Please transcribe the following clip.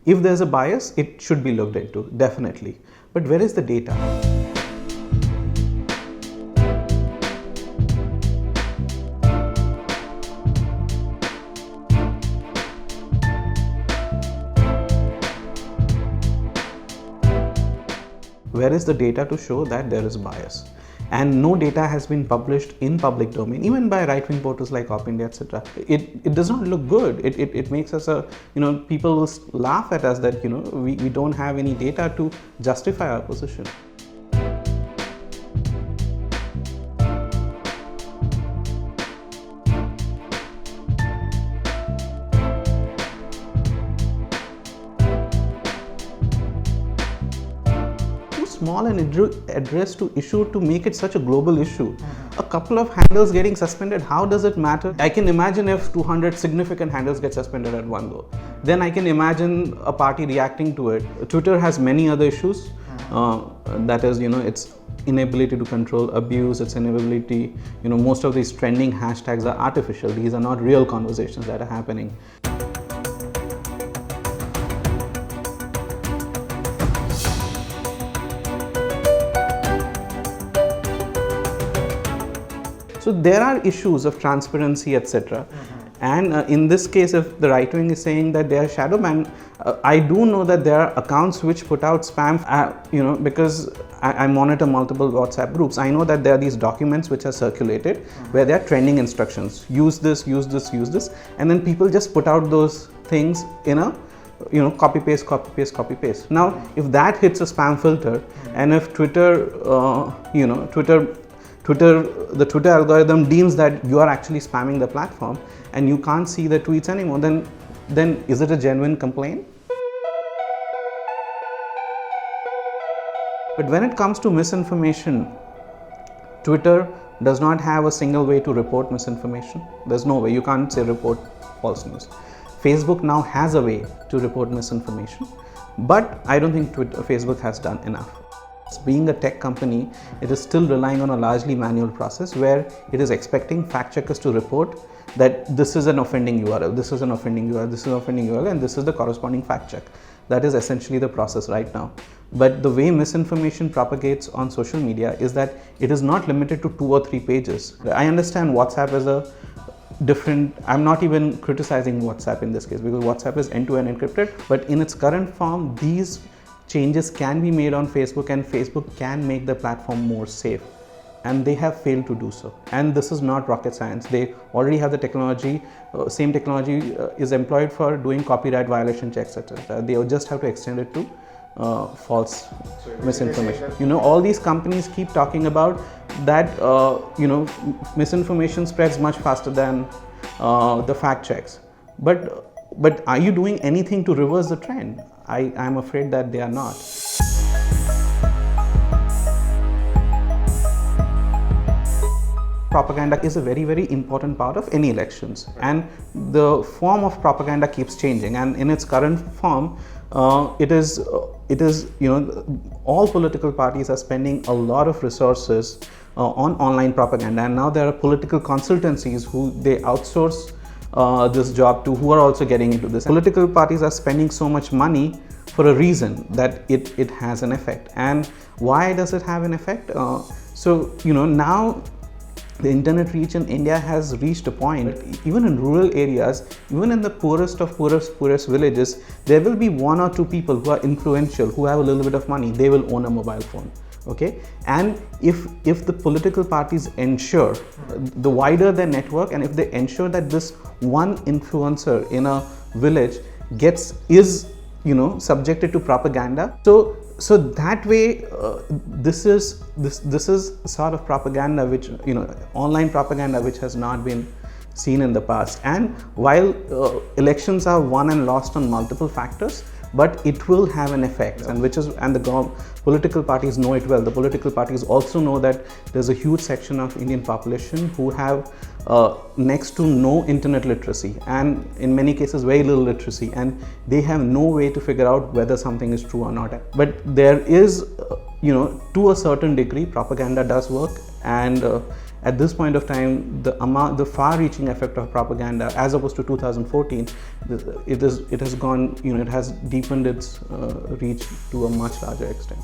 If there's a bias, it should be looked into, definitely. But where is the data? Where is the data to show that there is bias? And no data has been published in public domain, even by right-wing portals like Op India, etc. It does not look good. It makes us people will laugh at us that we don't have any data to justify our position. Small and addressed to issue to make it such a global issue. A couple of handles getting suspended, how does it matter? I can imagine if 200 significant handles get suspended at one go. Then I can imagine a party reacting to it. Twitter has many other issues. That is, its inability to control abuse, its inability, most of these trending hashtags are artificial. These are not real conversations that are happening. So there are issues of transparency, etc. And in this case, if the right wing is saying that they are shadow banned, I do know that there are accounts which put out spam, because I monitor multiple WhatsApp groups. I know that there are these documents which are circulated where there are trending instructions. Use this, use this, use this. And then people just put out those things in a copy paste, copy paste, copy paste. Now, if that hits a spam filter, and if the Twitter algorithm deems that you are actually spamming the platform and you can't see the tweets anymore, then is it a genuine complaint? But when it comes to misinformation, Twitter does not have a single way to report misinformation. There's no way. You can't say report false news. Facebook now has a way to report misinformation, but I don't think Facebook has done enough. Being a tech company, it is still relying on a largely manual process where it is expecting fact checkers to report that this is an offending URL, this is an offending URL, this is an offending URL, and this is the corresponding fact check. That is essentially the process right now. But the way misinformation propagates on social media is that it is not limited to 2 or 3 pages. I understand WhatsApp is a different, I'm not even criticizing WhatsApp in this case because WhatsApp is end-to-end encrypted, but in its current form, these changes can be made on Facebook and Facebook can make the platform more safe, and they have failed to do so. And this is not rocket science. They already have the technology, same technology is employed for doing copyright violation checks, etc. They just have to extend it to false misinformation. All these companies keep talking about that misinformation spreads much faster than the fact checks. But are you doing anything to reverse the trend? I'm afraid that they are not. Propaganda is a very, very important part of any elections, and the form of propaganda keeps changing. And in its current form, it is all political parties are spending a lot of resources on online propaganda, and now there are political consultancies who they outsource this job to, who are also getting into this. Political parties are spending so much money for a reason that it has an effect. And why does it have an effect? Now the internet reach in India has reached a point, even in rural areas, even in the poorest of poorest villages, there will be 1 or 2 people who are influential, who have a little bit of money, they will own a mobile phone. Okay, and if the political parties ensure, the wider their network, and if they ensure that this one influencer in a village is subjected to propaganda, so that way this is sort of propaganda which online propaganda which has not been seen in the past. And while elections are won and lost on multiple factors, but it will have an effect, and the political parties know it well. The political parties also know that there's a huge section of Indian population who have next to no internet literacy, and in many cases very little literacy, and they have no way to figure out whether something is true or not. But there is, to a certain degree, propaganda does work, and at this point of time, the far-reaching effect of propaganda, as opposed to 2014, it has gone, it has deepened its reach to a much larger extent.